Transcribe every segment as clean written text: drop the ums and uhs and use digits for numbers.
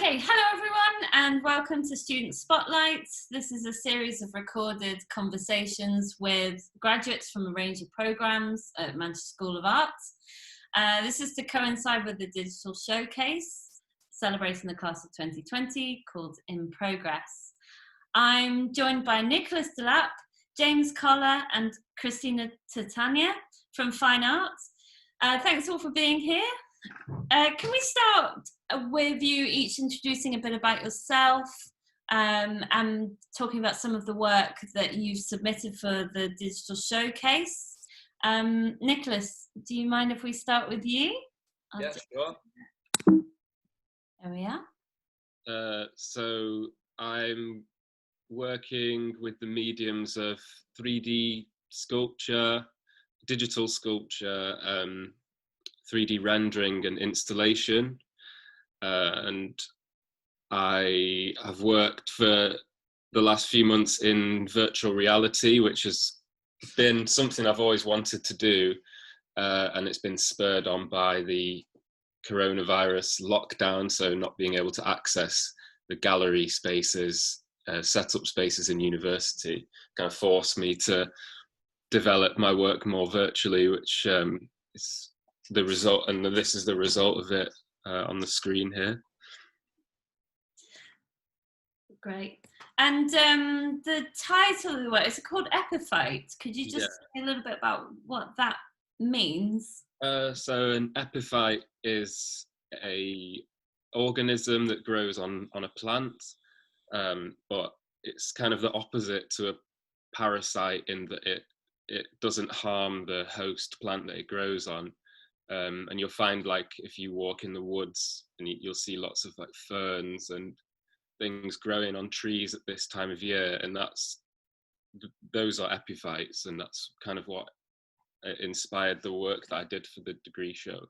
Okay, hello everyone and welcome to Student Spotlight. This is a series of recorded conversations with graduates from a range of programmes at Manchester School of Arts. This is to coincide with the digital showcase celebrating the class of 2020 called In Progress. I'm joined by Nicholas Delap, James Collar and Krystina Tyrtania from Fine Arts. Thanks all for being here. Can we start with you each introducing a bit about yourself and talking about some of the work that you've submitted for the digital showcase? Nicholas, do you mind if we start with you? Yeah, sure. There we are. So I'm working with the mediums of 3D sculpture, digital sculpture, 3D rendering and installation, and I have worked for the last few months in virtual reality, which has been something I've always wanted to do, and it's been spurred on by the coronavirus lockdown, so not being able to access the gallery spaces, setup spaces in university kind of forced me to develop my work more virtually, which is the result, and this is the result of it on the screen here. Great. And the title of the work is called Epiphyte. Could you just say a little bit about what that means? So an epiphyte is a organism that grows on a plant, but it's kind of the opposite to a parasite in that it doesn't harm the host plant that it grows on. And you'll find, like, if you walk in the woods and you'll see lots of like ferns and things growing on trees at this time of year, and those are epiphytes, and that's kind of what inspired the work that I did for the degree show.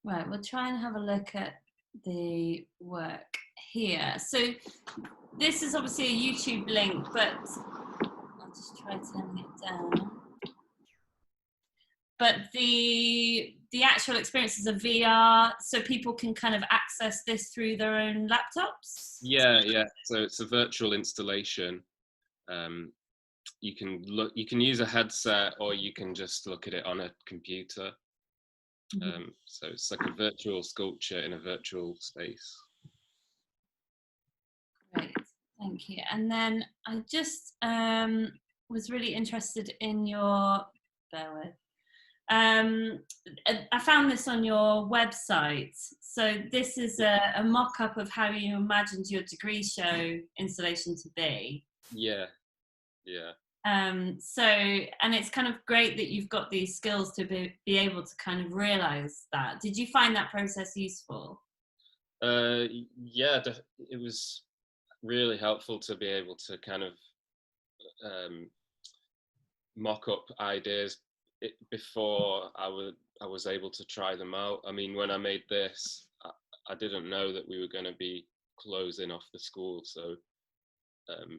Right, we'll try and have a look at the work here. So this is obviously a YouTube link, but I'll just try turning it down. But the actual experience is a VR, so people can kind of access this through their own laptops? Yeah. So it's a virtual installation. You can use a headset, or you can just look at it on a computer. So it's like a virtual sculpture in a virtual space. Great, thank you. And then I just was really interested in your, I found this on your website. So this is a mock-up of how you imagined your degree show installation to be. Yeah. So, and it's kind of great that you've got these skills to be able to kind of realize that. Did you find that process useful? Yeah, it was really helpful to be able to kind of mock up ideas before I was able to try them out. I mean, when I made this, I didn't know that we were going to be closing off the school, so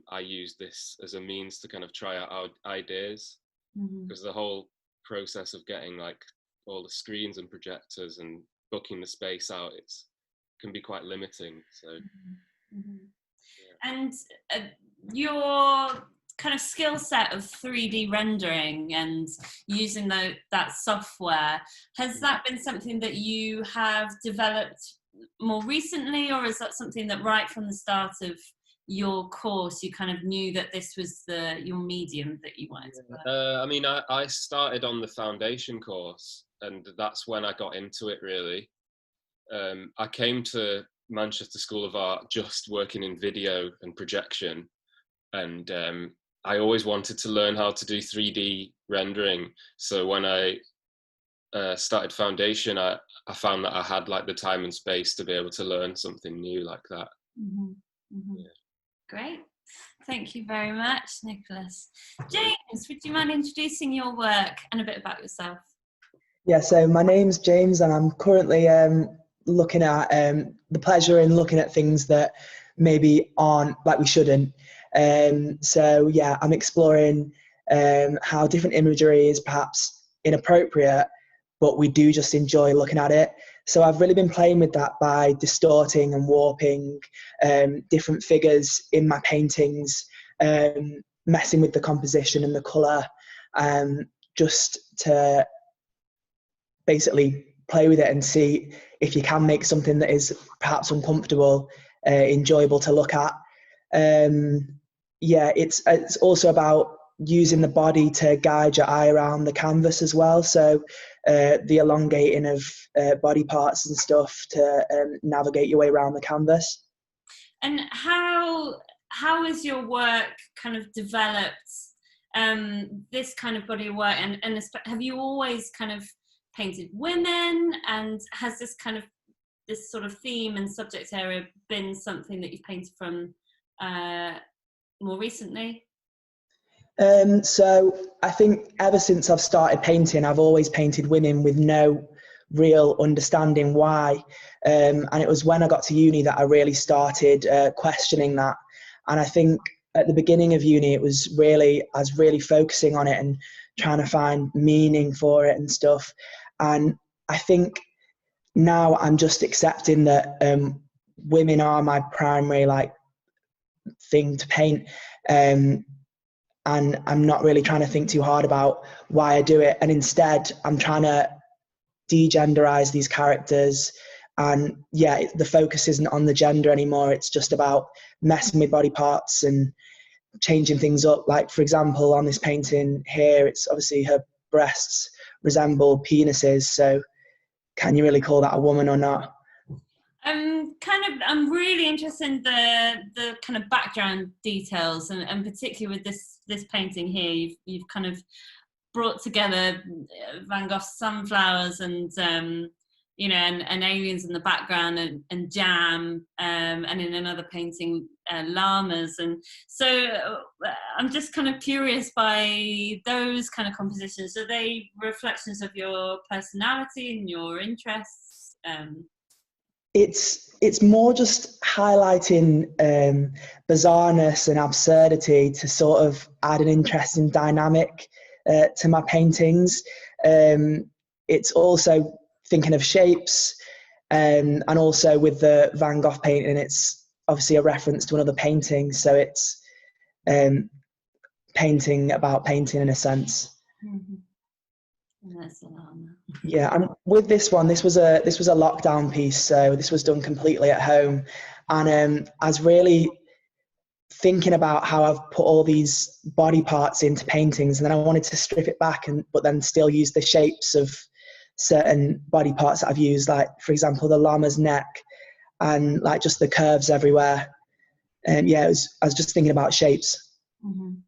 I used this as a means to kind of try out ideas, because the whole process of getting like all the screens and projectors and booking the space out, can be quite limiting. So And your kind of skill set of 3D rendering and using that software, has that been something that you have developed more recently, or is that something that right from the start of your course you kind of knew that this was your medium that you wanted to work? I mean, I started on the foundation course, and that's when I got into it really. I came to Manchester School of Art just working in video and projection, and I always wanted to learn how to do 3D rendering. So when I started foundation, I found that I had like the time and space to be able to learn something new like that. Yeah. Great. Thank you very much, Nicholas. James, would you mind introducing your work and a bit about yourself? Yeah, so my name's James, and I'm currently looking at the pleasure in looking at things that maybe aren't like we shouldn't. So yeah, I'm exploring how different imagery is perhaps inappropriate, but we do just enjoy looking at it. So I've really been playing with that by distorting and warping different figures in my paintings, messing with the composition and the colour, just to basically play with it and see if you can make something that is perhaps uncomfortable, enjoyable to look at. Yeah, it's also about using the body to guide your eye around the canvas as well. So the elongating of body parts and stuff to navigate your way around the canvas. And how has your work kind of developed, this kind of body of work, and have you always kind of painted women, and has this sort of theme and subject area been something that you've painted from more recently? So I think ever since I've started painting, I've always painted women with no real understanding why. And it was when I got to uni that I really started questioning that. And I think at the beginning of uni, I was really focusing on it and trying to find meaning for it and stuff. And I think now I'm just accepting that women are my primary thing to paint. And I'm not really trying to think too hard about why I do it. And instead, I'm trying to degenderize these characters. And yeah, the focus isn't on the gender anymore. It's just about messing with body parts and changing things up. Like, for example, on this painting here, it's obviously her breasts resemble penises. So can you really call that a woman or not? I'm really interested in the kind of background details, and particularly with this painting here, you've kind of brought together Van Gogh's sunflowers and and aliens in the background, and jam, and in another painting llamas, and so I'm just kind of curious by those kind of compositions. Are they reflections of your personality and your interests? It's more just highlighting bizarreness and absurdity to sort of add an interesting dynamic to my paintings. It's also thinking of shapes, and also with the Van Gogh painting, it's obviously a reference to another painting, so it's painting about painting in a sense. Mm-hmm. That's a llama. Yeah, and with this one, this was a lockdown piece, so this was done completely at home, and I was really thinking about how I've put all these body parts into paintings, and then I wanted to strip it back, but then still use the shapes of certain body parts that I've used, like for example the llama's neck, and like just the curves everywhere. And yeah, I was just thinking about shapes. Mm-hmm.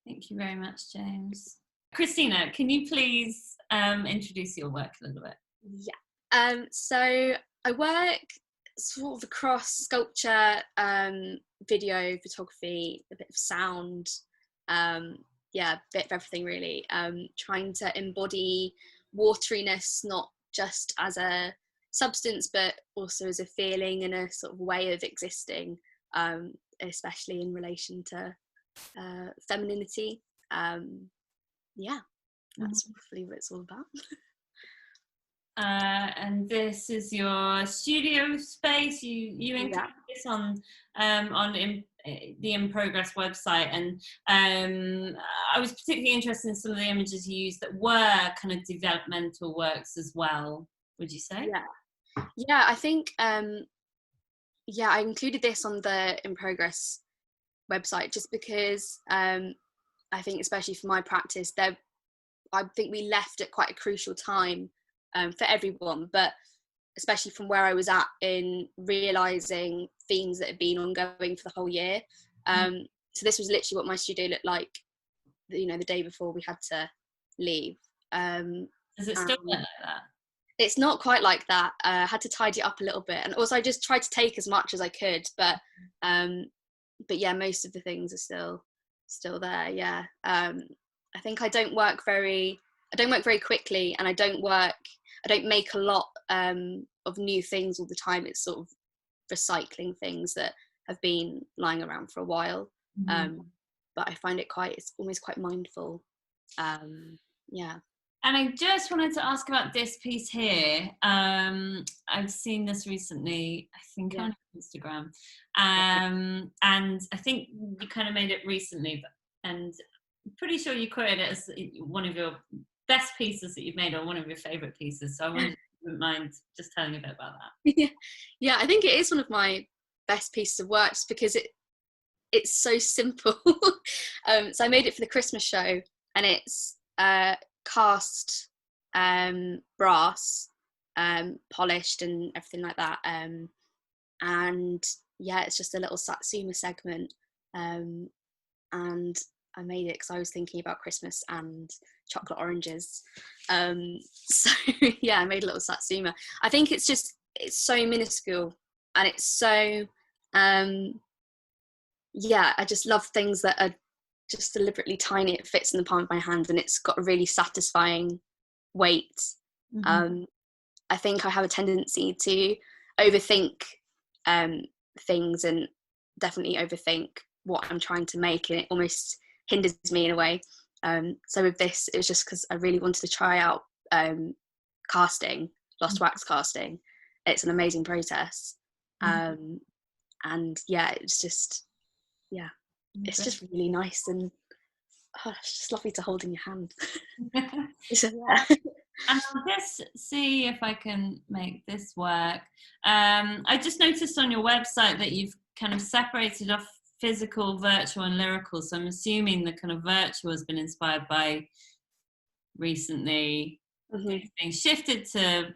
Thank you very much, James. Krystina, can you please introduce your work a little bit? Yeah. So I work sort of across sculpture, video, photography, a bit of sound, a bit of everything really. Trying to embody wateriness, not just as a substance, but also as a feeling and a sort of way of existing, especially in relation to femininity. That's roughly what it's all about. And this is your studio space. You included this on the In Progress website, and I was particularly interested in some of the images you used that were kind of developmental works as well. Would you say? Yeah. I think I included this on the In Progress website just because I think, especially for my practice, I think we left at quite a crucial time for everyone, but especially from where I was at in realising themes that had been ongoing for the whole year. So this was literally what my studio looked like, the day before we had to leave. Does it still look like that? It's not quite like that. I had to tidy it up a little bit, and also I just tried to take as much as I could, but yeah, most of the things are still there. Yeah. I think I don't work very quickly, and I don't make a lot of new things all the time. It's sort of recycling things that have been lying around for a while. But I find it's almost quite mindful. And I just wanted to ask about this piece here. I've seen this recently, I think on Instagram. And I think you kind of made it recently, and I'm pretty sure you quoted it as one of your best pieces that you've made, or one of your favourite pieces. So I wondered if you wouldn't mind just telling a bit about that. Yeah, I think it is one of my best pieces of work just because it's so simple. So I made it for the Christmas show, and it's cast brass, polished and everything like that, and yeah, it's just a little Satsuma segment, and I made it because I was thinking about Christmas and chocolate oranges, so yeah, I made a little Satsuma. I think it's so minuscule, and it's so yeah, I just love things that are just deliberately tiny. It fits in the palm of my hand, and it's got a really satisfying weight. I think I have a tendency to overthink things, and definitely overthink what I'm trying to make, and it almost hinders me in a way. So with this, it was just because I really wanted to try out casting, lost wax casting. It's an amazing process, and yeah, it's just it's really nice, and it's just lovely to hold in your hand. So, yeah. And I'll just see if I can make this work. I just noticed on your website that you've kind of separated off physical, virtual and lyrical. So I'm assuming the kind of virtual has been inspired by recently being shifted to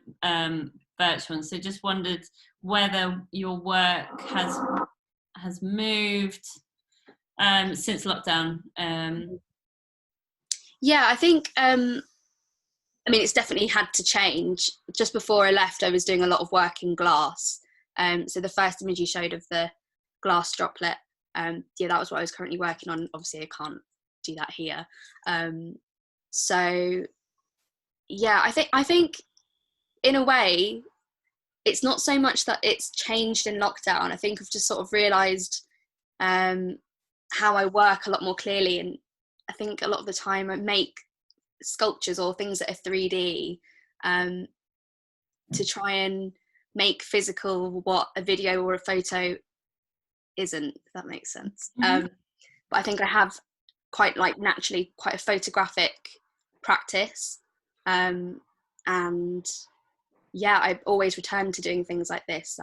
virtual. And so just wondered whether your work has moved since lockdown. Yeah, I think I mean, it's definitely had to change. Just before I left, I was doing a lot of work in glass. So the first image you showed of the glass droplet, that was what I was currently working on. Obviously, I can't do that here. So yeah, I think in a way, it's not so much that it's changed in lockdown. I think I've just sort of realised how I work a lot more clearly, and I think a lot of the time I make sculptures or things that are 3D to try and make physical what a video or a photo isn't, if that makes sense. But I think I have quite naturally quite a photographic practice, and yeah, I've always returned to doing things like this.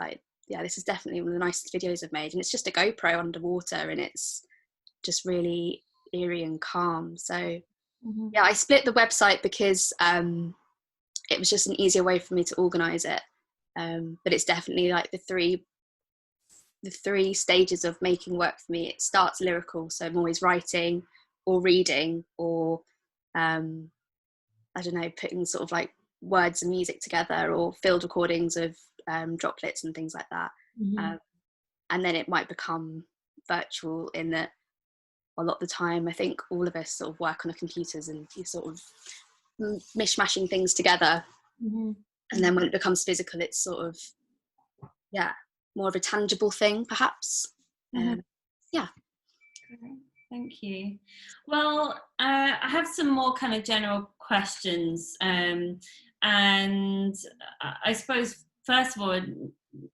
This is definitely one of the nicest videos I've made, and it's just a GoPro underwater, and it's just really eerie and calm. So yeah, I split the website because it was just an easier way for me to organize it, but it's definitely like the three stages of making work for me. It starts lyrical, so I'm always writing or reading, or I don't know, putting sort of like words and music together, or field recordings of droplets and things like that. And then it might become virtual, in that a lot of the time I think all of us sort of work on our computers and you sort of mishmashing things together, and then when it becomes physical, it's sort of more of a tangible thing, perhaps. Thank you. Well, I have some more kind of general questions, and I suppose first of all,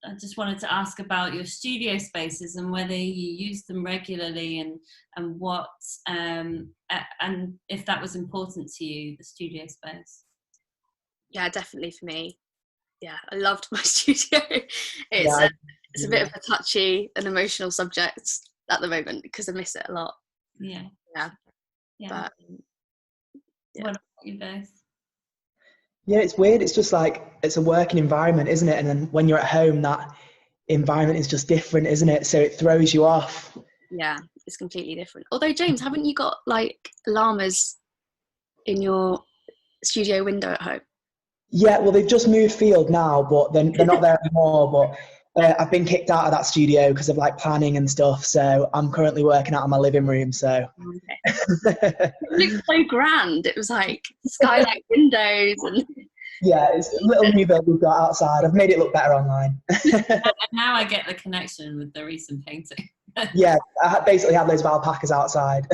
I just wanted to ask about your studio spaces and whether you use them regularly, and what and if that was important to you, the studio space. Yeah, definitely for me. Yeah, I loved my studio. It's a bit of a touchy and emotional subject at the moment because I miss it a lot. Yeah. But what about you both? Yeah, it's weird. It's just like, it's a working environment, isn't it? And then when you're at home, that environment is just different, isn't it? So it throws you off. Yeah, it's completely different. Although, James, haven't you got like llamas in your studio window at home? Yeah, well, they've just moved field now, but they're not there anymore. But I've been kicked out of that studio because of like planning and stuff. So I'm currently working out of my living room. So it looked so grand. It was like skylight windows and yeah, it's a little new build we've got outside. I've made it look better online. And now I get the connection with the recent painting. Yeah, I basically have loads of alpacas outside.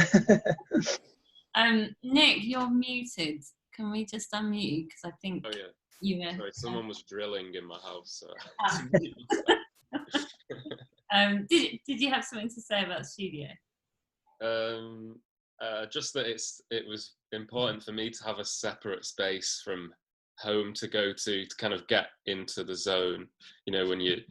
Nick, you're muted. can we just unmute you? Because I think Oh yeah. you were... Sorry, someone was drilling in my house. Did you have something to say about studio? Just that it was important for me to have a separate space from home to go to kind of get into the zone. You know, when you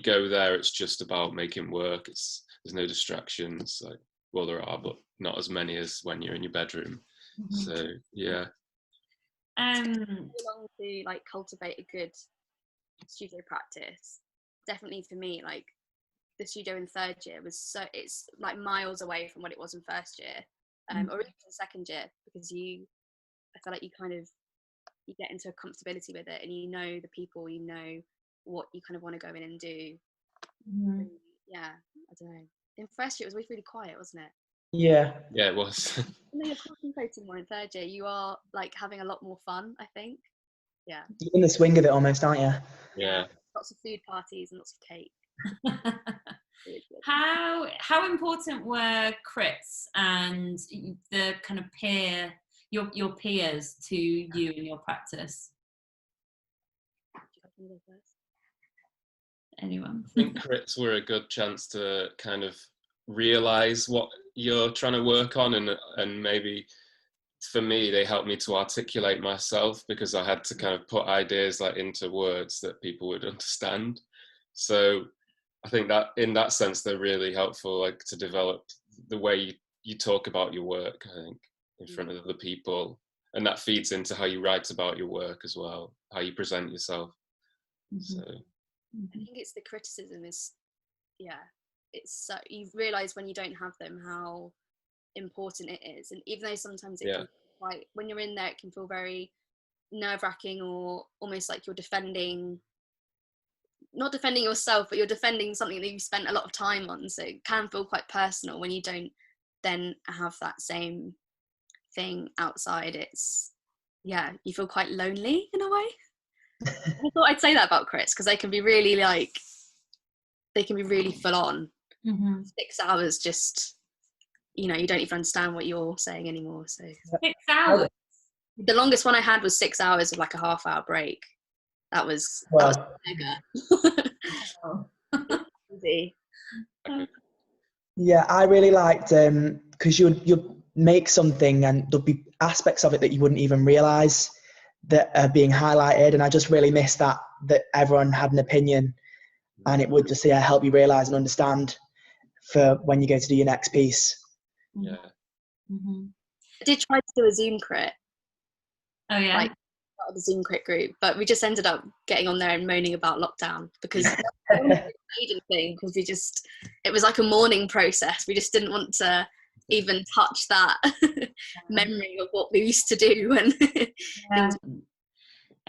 go there, it's just about making work. There's no distractions. Like, well, there are, but not as many as when you're in your bedroom. Mm-hmm. So yeah. Long to like cultivate a good studio practice. Definitely for me, like the studio in third year it's like miles away from what it was in first year, or even in second year, because I feel like you get into a comfortability with it, and you know the people, you know what you kind of want to go in and do. Mm-hmm. Yeah, I don't know. In first year it was really quiet, wasn't it? Yeah, it was. And then you're concentrating more in third year. You are like having a lot more fun, I think. Yeah. You're in the swing of it almost, aren't you? Yeah. Lots of food parties and lots of cake. How important were crits and the kind of your peers to you in your practice? Anyone? I think crits were a good chance to kind of realize what you're trying to work on, and maybe for me they helped me to articulate myself, because I had to kind of put ideas like into words that people would understand. So I think that in that sense they're really helpful, like to develop the way you talk about your work, I think, in front of other people, and that feeds into how you write about your work as well, how you present yourself. So I think it's the criticism it's so you realise when you don't have them how important it is, and even though sometimes it can quite, when you're in there, it can feel very nerve-wracking, or almost like you're not defending yourself, but you're defending something that you've spent a lot of time on, so it can feel quite personal when you don't then have that same thing outside. You feel quite lonely in a way. I thought I'd say that about crits, because they can be really full on. 6 hours, just you don't even understand what you're saying anymore. So 6 hours. The longest one I had was 6 hours of like a half-hour break. That was mega. Easy. Yeah, I really liked because you'd make something and there'd be aspects of it that you wouldn't even realise that are being highlighted, and I just really missed that everyone had an opinion, and it would just help you realise and understand for when you go to do your next piece. Yeah. I did try to do a Zoom crit. Oh yeah. Like part of the Zoom crit group, but we just ended up getting on there and moaning about lockdown, because because it was like a mourning process. We just didn't want to even touch that memory of what we used to do.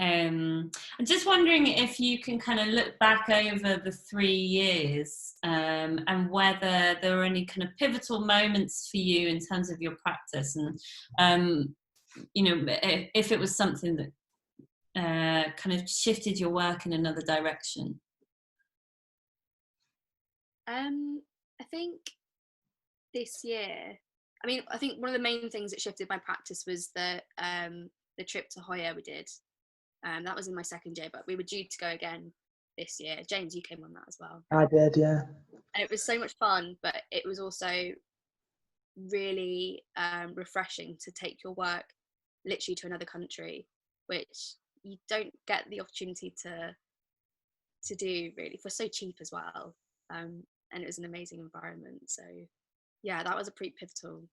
I'm just wondering if you can kind of look back over the 3 years and whether there were any kind of pivotal moments for you in terms of your practice, and if it was something that kind of shifted your work in another direction. I think this year, I think one of the main things that shifted my practice was the trip to Hoya we did. That was in my second year, but we were due to go again this year. James, you came on that as well. I did, yeah. And it was so much fun, but it was also really refreshing to take your work literally to another country, which you don't get the opportunity to do really for so cheap as well. And it was an amazing environment. So yeah, that was a pretty pivotal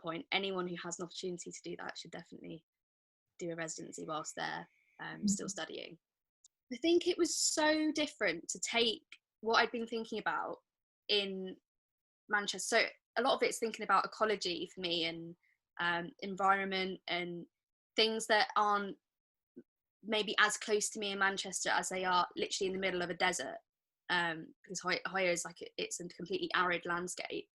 point. Anyone who has an opportunity to do that should definitely do a residency whilst they're still studying. I think it was so different to take what I'd been thinking about in Manchester. So a lot of it's thinking about ecology for me, and environment, and things that aren't maybe as close to me in Manchester as they are literally in the middle of a desert, because Hoya is it's a completely arid landscape.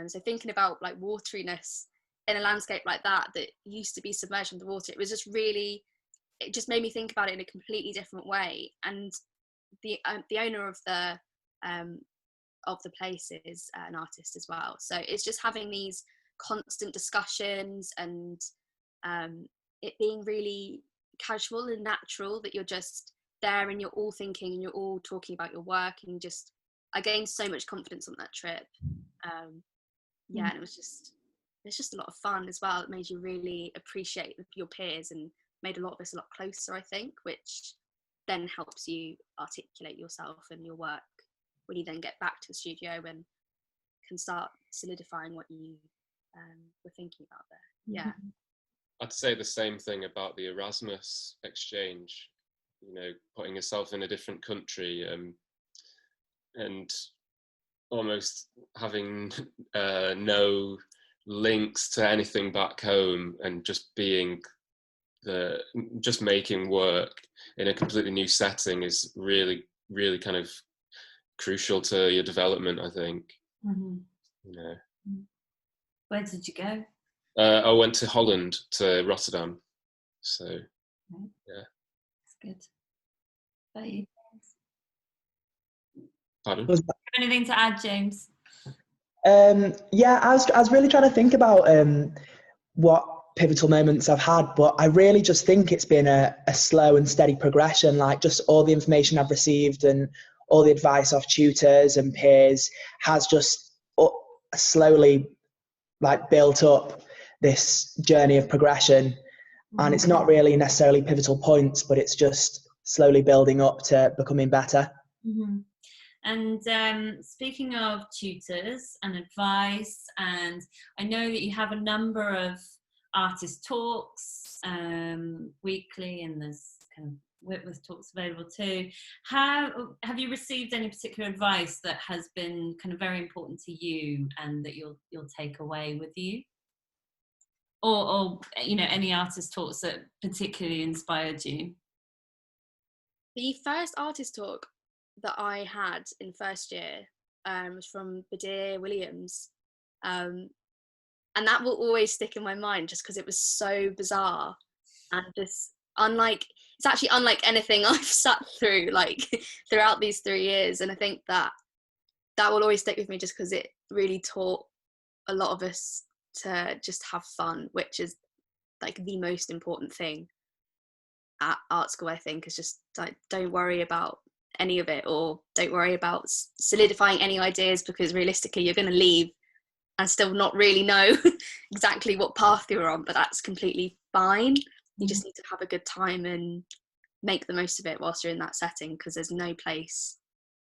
So thinking about like wateriness in a landscape like that used to be submerged under water, it just made me think about it in a completely different way. And the owner of the place is an artist as well, so it's just having these constant discussions and it being really casual and natural, that you're just there and you're all thinking and you're all talking about your work, and I gained so much confidence on that trip. And it was just a lot of fun as well. It made you really appreciate your peers and made a lot of us a lot closer, I think, which then helps you articulate yourself and your work when you then get back to the studio and can start solidifying what you were thinking about there. Yeah. I'd say the same thing about the Erasmus exchange, putting yourself in a different country, and almost having no links to anything back home, and just making work in a completely new setting is really, really kind of crucial to your development, I think. Where did you go? I went to Holland, to Rotterdam. So, yeah. That's good. About you? Pardon? Anything to add, James? Yeah, I was really trying to think about what pivotal moments I've had, but I really just think it's been a slow and steady progression. Like, just all the information I've received and all the advice off tutors and peers has just slowly built up this journey of progression. And it's not really necessarily pivotal points, but it's just slowly building up to becoming better. And speaking of tutors and advice, and I know that you have a number of artist talks weekly, and there's kind of Whitworth talks available too. Have you received any particular advice that has been kind of very important to you and that you'll take away with you? Or any artist talks that particularly inspired you? The first artist talk that I had in first year was from Badir Williams, and that will always stick in my mind just because it was so bizarre and just it's actually unlike anything I've sat through throughout these 3 years. And I think that will always stick with me just because it really taught a lot of us to just have fun, which is the most important thing at art school. I think is just don't worry about any of it, or don't worry about solidifying any ideas, because realistically you're going to leave and still not really know exactly what path you're on, but that's completely fine. You just need to have a good time and make the most of it whilst you're in that setting, because there's no place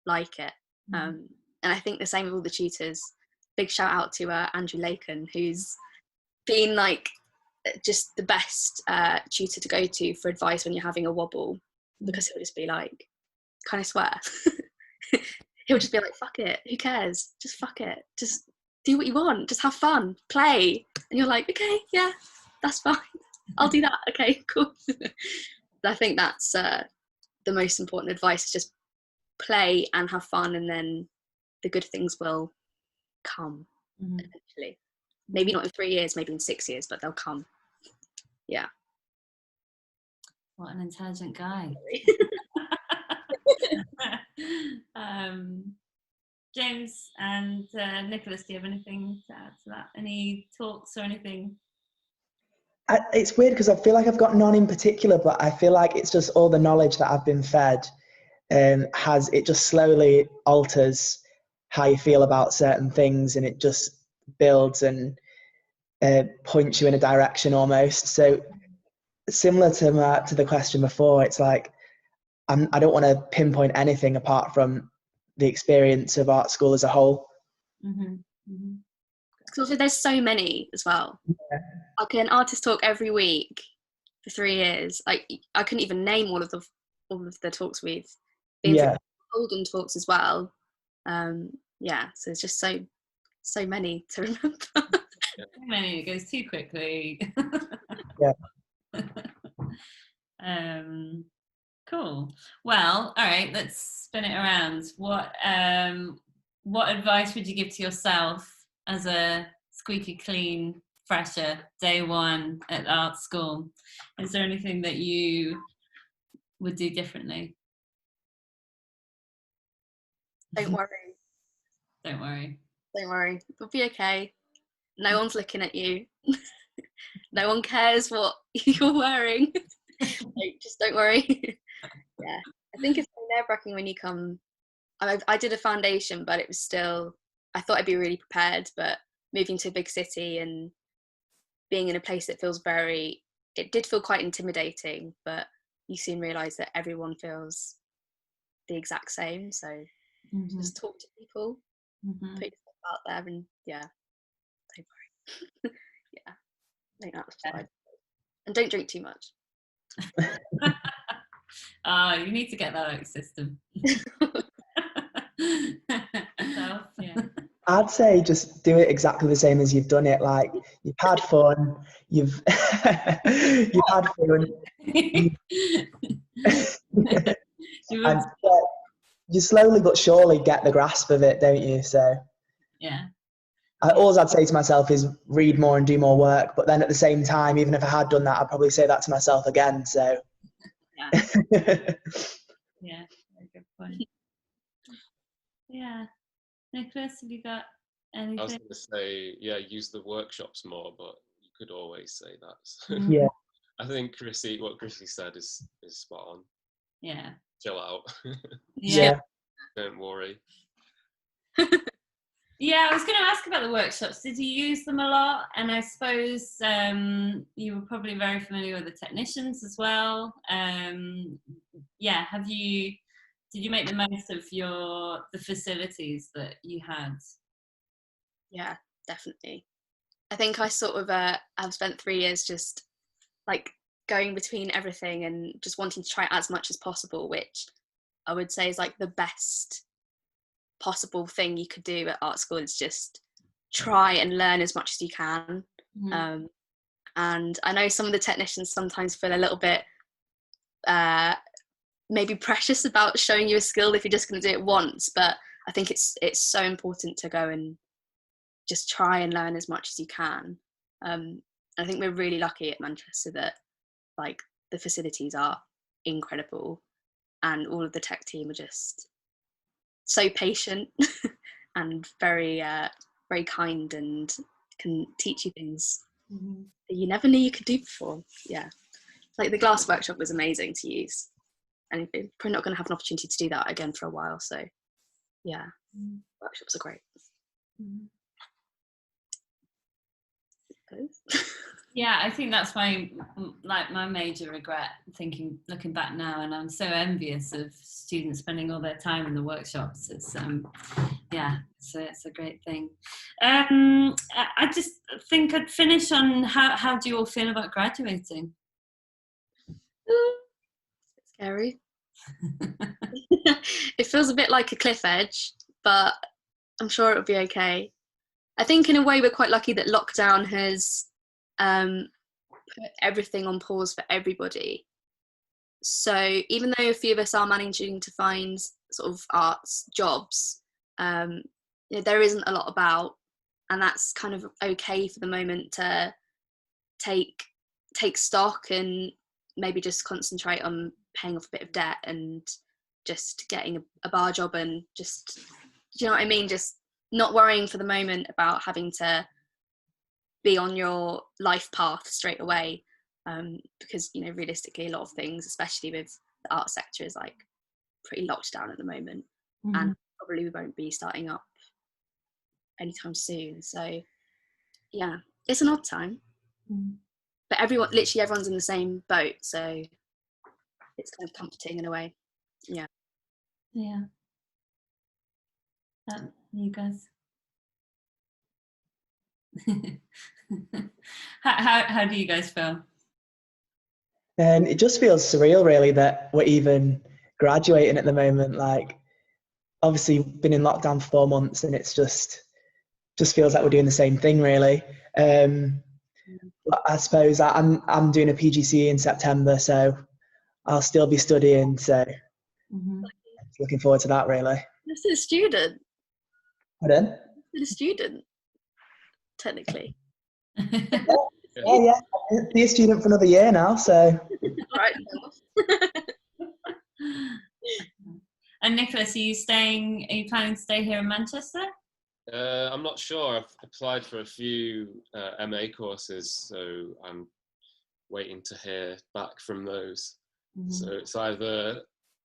like it. And I think the same with all the tutors. Big shout out to Andrew Lakin, who's been just the best tutor to go to for advice when you're having a wobble, because he'll just be like, can I swear? He'll just be like, fuck it, who cares? Just fuck it. Just do what you want. Just have fun. Play. And you're like, okay, yeah, that's fine. I'll do that. Okay, cool. I think that's the most important advice, is just play and have fun, and then the good things will come eventually. Maybe not in 3 years, maybe in 6 years, but they'll come. Yeah. What an intelligent guy. James and Nicholas, do you have anything to add to that? Any talks or anything? It's weird because I feel like I've got none in particular, but I feel like it's just all the knowledge that I've been fed it just slowly alters how you feel about certain things, and it just builds and points you in a direction almost. So similar to the question before, it's like I don't want to pinpoint anything apart from the experience of art school as a whole. Also, there's so many as well. Yeah. An artist talk every week for 3 years. I couldn't even name all of the talks we've been through. Golden talks as well. So it's just so many to remember. So many, it goes too quickly. Cool. Well, all right, let's spin it around. What advice would you give to yourself as a squeaky clean fresher, day one at art school? Is there anything that you would do differently? Don't worry. Don't worry. Don't worry. It'll be okay. No one's looking at you. No one cares what you're wearing. Like, just don't worry. Yeah, I think it's nerve-wracking when you come. I did a foundation, but it was still, I thought I'd be really prepared, but moving to a big city and being in a place that feels it did feel quite intimidating, but you soon realise that everyone feels the exact same. So just talk to people, put yourself out there, and yeah, don't worry. Yeah, I think that's fine. And don't drink too much. You need to get that out of your system. So, yeah. I'd say just do it exactly the same as you've done it. Like, you've had fun, you've had fun, and you slowly but surely get the grasp of it, don't you? So yeah. All I'd say to myself is read more and do more work. But then at the same time, even if I had done that, I'd probably say that to myself again. So yeah, yeah, very good point. Yeah, Nicholas, have you got anything? I was going to say, yeah, use the workshops more, but you could always say that. Yeah. I think what Chrissy said is spot on. Yeah. Chill out. Yeah. Don't worry. Yeah, I was going to ask about the workshops. Did you use them a lot? And I suppose you were probably very familiar with the technicians as well. Yeah, did you make the most of the facilities that you had? Yeah, definitely. I think I sort of I've spent 3 years just like going between everything and just wanting to try as much as possible, which I would say is like the best possible thing you could do at art school, is just try and learn as much as you can. And I know some of the technicians sometimes feel a little bit maybe precious about showing you a skill if you're just going to do it once, but I think it's so important to go and just try and learn as much as you can. I think we're really lucky at Manchester that like the facilities are incredible, and all of the tech team are just so patient and very very kind, and can teach you things that you never knew you could do before. Yeah, like the glass workshop was amazing to use, and you're probably not going to have an opportunity to do that again for a while. So yeah, workshops are great. Yeah, I think that's my major regret, looking back now, and I'm so envious of students spending all their time in the workshops. It's it's a great thing. I just think I'd finish on how do you all feel about graduating? Scary. It feels a bit like a cliff edge, but I'm sure it'll be okay. I think in a way we're quite lucky that lockdown has put everything on pause for everybody. So even though a few of us are managing to find sort of arts jobs, there isn't a lot about, and that's kind of okay for the moment to take stock and maybe just concentrate on paying off a bit of debt and just getting a bar job, and just, do you know what I mean? Just not worrying for the moment about having to be on your life path straight away, because realistically a lot of things, especially with the art sector, is like pretty locked down at the moment, and probably we won't be starting up anytime soon. So yeah, it's an odd time, but literally everyone's in the same boat, so it's kind of comforting in a way. Yeah. You guys? how do you guys feel? And it just feels surreal, really, that we're even graduating at the moment. Like, obviously, we've been in lockdown for 4 months, and it's just feels like we're doing the same thing, really. But I suppose I'm doing a PGCE in September, so I'll still be studying. So looking forward to that, really. You're still a student. Pardon? You're a student, technically. Yeah. I'll be a student for another year now, so. Right. And Nicholas, are you planning to stay here in Manchester? I'm not sure. I've applied for a few MA courses, so I'm waiting to hear back from those. So it's either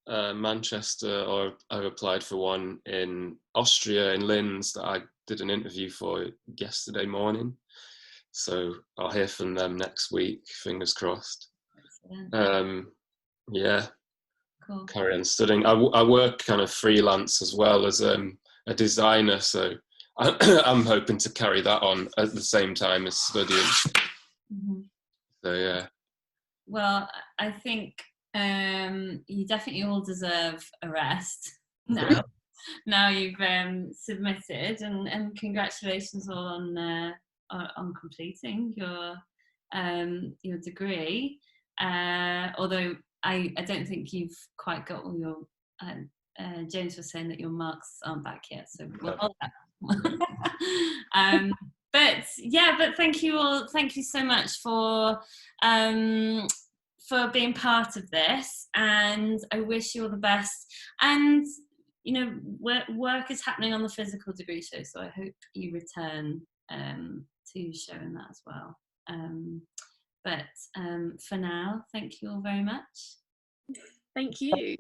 Manchester, or I've applied for one in Austria, in Linz, that I did an interview for yesterday morning. So I'll hear from them next week, fingers crossed. Yeah, cool. Carry on studying. I work kind of freelance as well as a designer, so I'm hoping to carry that on at the same time as studying. So yeah. Well, I think you definitely all deserve a rest now. Now you've submitted, and congratulations all on completing your degree. Although I don't think you've quite got all your. James was saying that your marks aren't back yet, so we'll hold that. But thank you all. Thank you so much for being part of this, and I wish you all the best. And work is happening on the physical degree show, so I hope you return to showing that as well. But for now, thank you all very much. Thank you.